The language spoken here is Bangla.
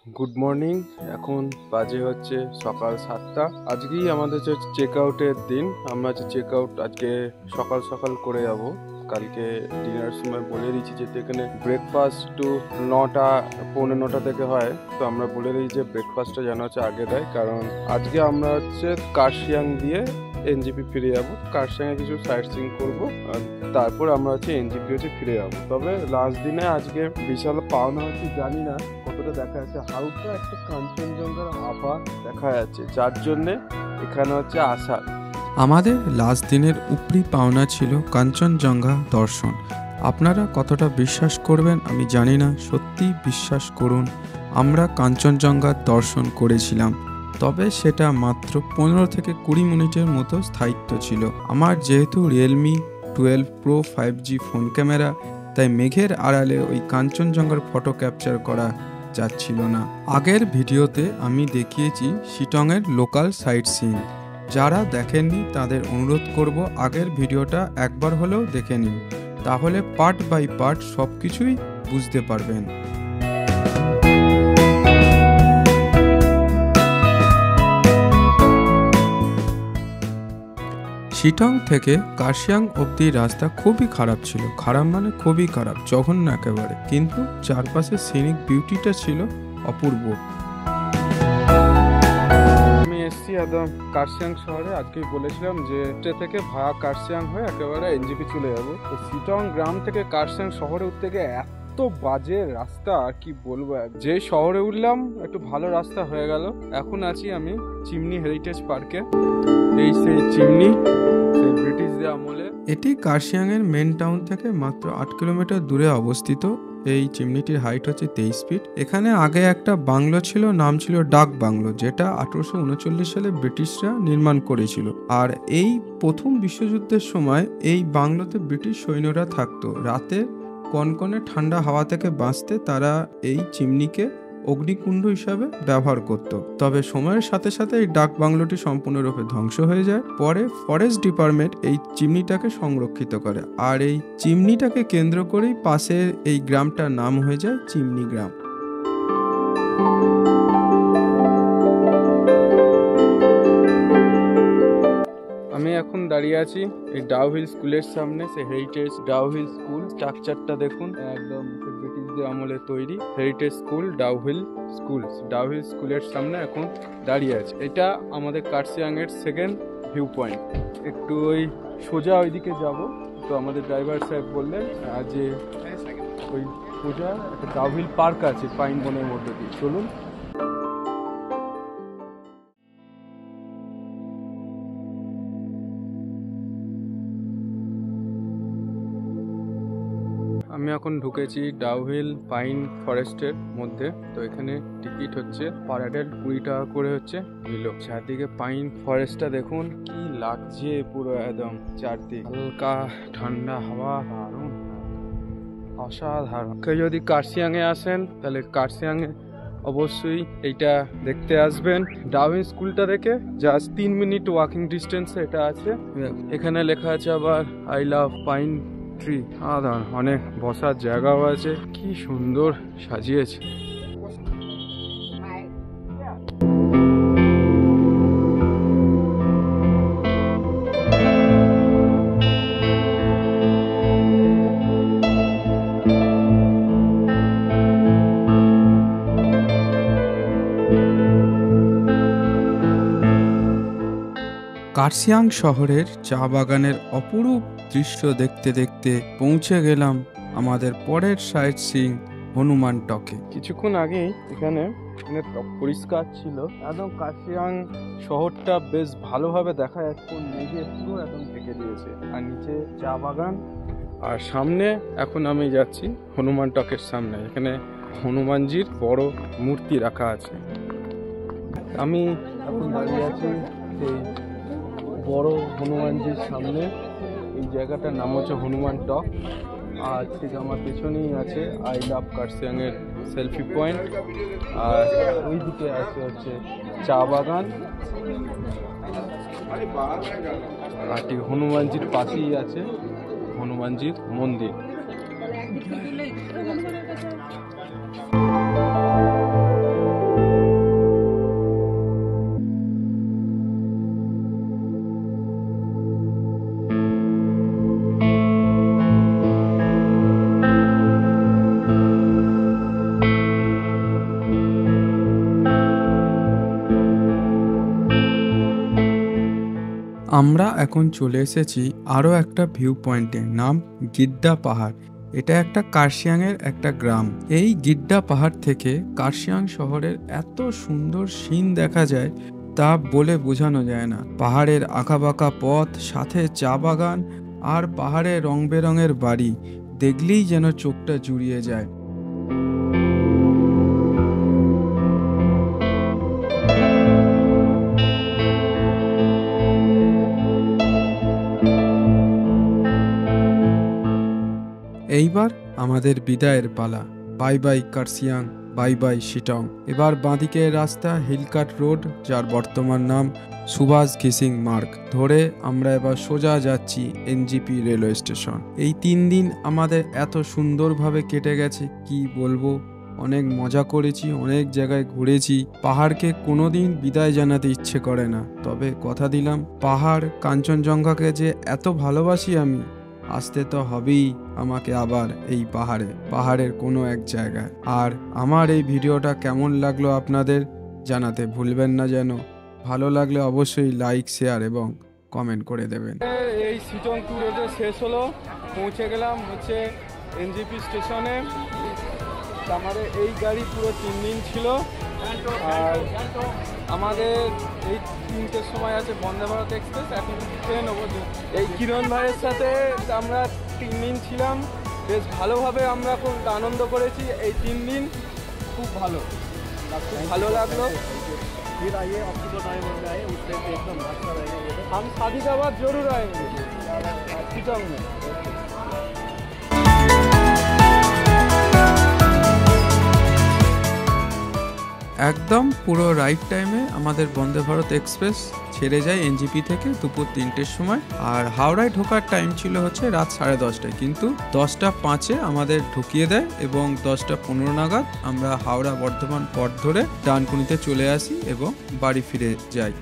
Good morning. এখন বাজে হচ্ছে সকাল 7টা। আজকেই আমাদের হচ্ছে চেক আউটের দিন। আমরা হচ্ছে চেক আউট আজকে সকাল সকাল করে যাব। কালকে ডিনার সময় বলে দিয়েছি যে এখানে ব্রেকফাস্ট টু 9টা পৌনে 9টা থেকে হয়। তো আমরা বলে দিই যে ব্রেকফাস্টটা যেন হচ্ছে আগে দেয়, কারণ আজকে আমরা হচ্ছে কার্শিয়াং দিয়ে এনজিপি ফিরে যাবো। কার্শিয়াংয়ে কিছু সাইট সিইং করবো, আর তারপর আমরা হচ্ছে এনজিপি হচ্ছে ফিরে যাবো। তবে লাস্ট দিনে আজকে বিশাল পাওনা হচ্ছে, জানি না কতটা দেখা যাচ্ছে, হালকা একটা কাঞ্চনজঙ্ঘার আভা দেখা যাচ্ছে, যার জন্যে এখানে হচ্ছে আসা। আমাদের লাস্ট দিনের উপরি পাওনা ছিল কাঞ্চনজঙ্ঘা দর্শন। আপনারা কতটা বিশ্বাস করবেন আমি জানি না, সত্যি বিশ্বাস করুন, আমরা কাঞ্চনজঙ্ঘার দর্শন করেছিলাম। তবে সেটা মাত্র 15 থেকে 20 মিনিটের মতো স্থায়িত্ব ছিল। আমার যেহেতু Realme 12 pro 5G phone camera, তাই মেঘের আড়ালে ওই কাঞ্চনজঙ্ঘার ফটো ক্যাপচার করা যাচ্ছিল না। আগের ভিডিওতে আমি দেখিয়েছি শিটংয়ের লোকাল সাইট সিইং। যারা দেখেননি তাদের অনুরোধ করব আগের ভিডিওটা একবার হলেও দেখে নিন, তাহলে পার্ট বাই পার্ট সব কিছুই বুঝতে পারবেন। শিটং থেকে কার্শিয়াং অবধি রাস্তা খুবই খারাপ ছিল, খারাপ মানে খুবই খারাপ, জঘন্য একেবারে, কিন্তু চারপাশে সিনিক বিউটিটা ছিল অপূর্ব। এসছি একদম কার্শিয়াং শহরে। আজকেই বলেছিলাম যে ট্রে থেকে ভায়া কার্শিয়াং হয়ে একেবারে এনজিপি চলে যাবো। তো শিটং গ্রাম থেকে কার্শিয়াং শহরে উঠতে গিয়ে এত বাজে রাস্তা, আর কি বলবো। যে শহরে উঠলাম একটু ভালো রাস্তা হয়ে গেল। এখন আছি আমি চিমনি হেরিটেজ পার্কে। এই সেই চিমনি, সেই ব্রিটিশদের আমলে। এটি কার্শিয়াংয়ের মেন টাউন থেকে মাত্র 8 কিলোমিটার দূরে অবস্থিত। এই চিমনিটির হাইট হচ্ছে 23 ফিট। এখানে আগে একটা বাংলো ছিল, নাম ছিল ডাক বাংলো, যেটা 1839 সালে ব্রিটিশরা নির্মাণ করেছিল। আর এই প্রথম বিশ্বযুদ্ধের সময় এই বাংলোতে ব্রিটিশ সৈন্যরা থাকতো। রাতে কনকনে ঠান্ডা হাওয়া থেকে বাঁচতে তারা এই চিমনিকে অগ্নিকুণ্ড হিসাবে ব্যবহার করত। তবে সময়ের সাথে সাথে এই ডাক বাংলোটি সম্পূর্ণরূপে ধ্বংস হয়ে যায়। পরে ফরেস্ট ডিপার্টমেন্ট এই চিমনিটাকে সংরক্ষিত করে, আর এই চিমনিটাকে কেন্দ্র করেই পাশের এই গ্রামটার নাম হয়ে যায় চিমনি গ্রাম। আমি এখন দাঁড়িয়ে আছি এই ডাউহিল স্কুলের সামনে। সে হেরিটেজ ডাউহিল স্কুল, স্ট্রাকচারটা দেখুন, একদম ব্রিটিশদের আমলে তৈরি heritage school Dowhill school. Dowhill স্কুলের সামনে এখন দাঁড়িয়ে আছে। এটা আমাদের কার্শিয়াং এর সেকেন্ড ভিউ পয়েন্ট। একটু ওই সোজা ওইদিকে যাব। তো আমাদের ড্রাইভার সাহেব বললেন যে ওই সোজা একটা ডাউহিল পার্ক আছে পাইন বনের মধ্যে দিয়ে, চলুন। আমি এখন ঢুকেছি ডাউহিল পাইন ফরেস্টের মধ্যে। তো এখানে টিকিট হচ্ছে পার অ্যাডাল্ট 20 টাকা করে হচ্ছে নিল। চারদিকে পাইন ফরেস্টটা দেখুন কি লাগছে, পুরো একদম চারদিক হালকা ঠান্ডা হাওয়া, দারুণ অসাধারণ। কেউ যদি কার্শিয়াংয়ে আসেন তাহলে কার্শিয়াংয়ে অবশ্যই এইটা দেখতে আসবেন। ডাউহিল স্কুলটা দেখে জাস্ট 3 মিনিট ওয়াকিং ডিস্টেন্সে এটা আছে। এখানে লেখা আছে আবার আই লাভ পাইন ট্রি। অনেক বসার জায়গাও আছে, কি সুন্দর সাজিয়েছে। কার্শিয়াং শহরের চা বাগানের অপরূপ দৃশ্য দেখতে দেখতে পৌঁছে গেলাম আমাদের পরের সাইট সিইং হনুমান টকে। কিছুক্ষণ আগেই এখানে পরিষ্কার ছিল, একদম কার্শিয়াং শহরটা বেশ ভালোভাবে দেখা যাচ্ছে। মেঘে পুরো একদম ঢেকে দিয়েছে, আর নিচে চা বাগান। আর সামনে এখন আমি যাচ্ছি হনুমান টকের সামনে। এখানে হনুমানজির বড় মূর্তি রাখা আছে। আমি এখন দাঁড়িয়ে আছি সেই বড় হনুমানজির সামনে। এই জায়গাটার নাম হচ্ছে হনুমান টক। আর ঠিক আমার পেছনেই আছে আই লাভ কার্শিয়াং এর সেলফি পয়েন্ট। আর ওই দিকে আছে হচ্ছে চা বাগান। আর ঠিক হনুমানজির পাশেই আছে হনুমানজির মন্দির। আমরা এখন চলে এসেছি আরও একটা ভিউ পয়েন্টে, নাম গিদ্দা পাহাড়। এটা একটা কার্শিয়াংয়ের একটা গ্রাম। এই গিদ্দা পাহাড় থেকে কার্শিয়াং শহরের এত সুন্দর সিন দেখা যায় তা বলে বোঝানো যায় না। পাহাড়ের আঁকাবাঁকা পথ, সাথে চা বাগান আর পাহাড়ে রং বেরঙের বাড়ি দেখলেই যেন চোখটা জুড়িয়ে যায়। এইবার আমাদের বিদায়ের পালা। Bye bye Kurseong, bye bye Sittong. এবার বাঁদিকে রাস্তা হিলকাট রোড, যার বর্তমান নাম সুভাষ ঘিসিং মার্গ ধরে আমরা এবার সোজা যাচ্ছি এনজিপি রেলওয়ে স্টেশন। এই 3 দিন আমাদের এত সুন্দরভাবে কেটে গেছে কি বলবো। অনেক মজা করেছি, অনেক জায়গায় ঘুরেছি। পাহাড়কে কোনোদিন বিদায় জানাতে ইচ্ছে করে না, তবে কথা দিলাম পাহাড় কাঞ্চনজঙ্ঘাকে যে এত ভালোবাসি আমি, আসতে তো হবেই আমাকে আবার এই পাহাড়ের কোনো এক জায়গায়। আর আমার এই ভিডিওটা কেমন লাগলো আপনাদের জানাতে ভুলবেন না যেন। ভালো লাগলে অবশ্যই লাইক, শেয়ার এবং কমেন্ট করে দেবেন। এই শিটং ট্যুর শেষ হলো, পৌঁছে গেলাম হচ্ছে এনজিপি স্টেশনে। আমাদের এই গাড়ি পুরো 3 দিন ছিল। আর আমাদের এই 3টের সময় আছে বন্দে ভারত এক্সপ্রেস, এখন ট্রেন অবধি। এই কিরণ ভাইয়ের সাথে আমরা 3 দিন ছিলাম, বেশ ভালোভাবে আমরা খুব আনন্দ করেছি। এই 3 দিন খুব ভালো লাগলো। फिर आइए अक्टूबर नवंबर में आए, उस टाइम पे एकदम अच्छा रहेगा। हम शादीदाबाद जरूर आएंगे शिटंग में। একদম পুরো রাইট টাইমে আমাদের বন্দে ভারত এক্সপ্রেস ছেড়ে যায় এনজিপি থেকে দুপুর 3টের সময়। আর হাওড়ায় ঢোকার টাইম ছিল হচ্ছে রাত 10:30টায়, কিন্তু 10:05 আমাদের ঢুকিয়ে দেয় এবং 10:15 নাগাদ আমরা হাওড়া বর্ধমান পথ ধরে ডানকুনিতে চলে আসি এবং বাড়ি ফিরে যাই।